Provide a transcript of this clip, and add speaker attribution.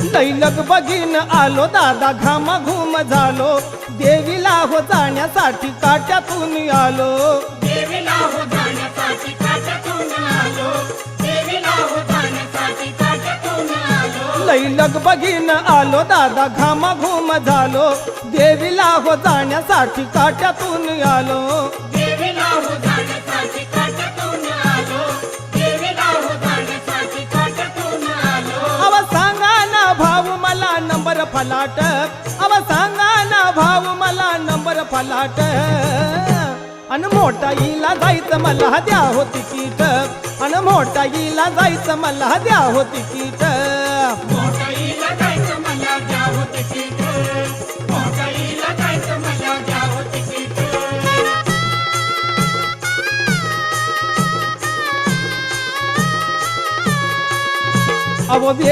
Speaker 1: दैलग बघीन आलो दादा घामाघूम झालो देवीला हो जाण्यासाठी काट्यातून आलो
Speaker 2: देवीला हो जाण्यासाठी काट्यातून आलो देवीला हो जाण्यासाठी काट्यातून आलो
Speaker 1: दैलग बघीन आलो दादा घामाघूम झालो देवीला हो जाण्यासाठी काट्यातून आलो
Speaker 2: देवीला हो जाण्यासाठी काट्यातून आलो देवीला हो जाण्यासाठी काट्यातून आलो
Speaker 1: अव सांगा ना भाऊ मला नंबर फलाट अव सांगा ना भाऊ मला नंबर फलाट अन मोठाईला जायचं मला द्या हो तिकीट अन मोठाईला जायचं मला द्या हो तिकीट
Speaker 2: मोठाईला जायचं मला द्या हो तिकीट मोठाईला जायचं मला द्या हो तिकीट
Speaker 1: अव वेळ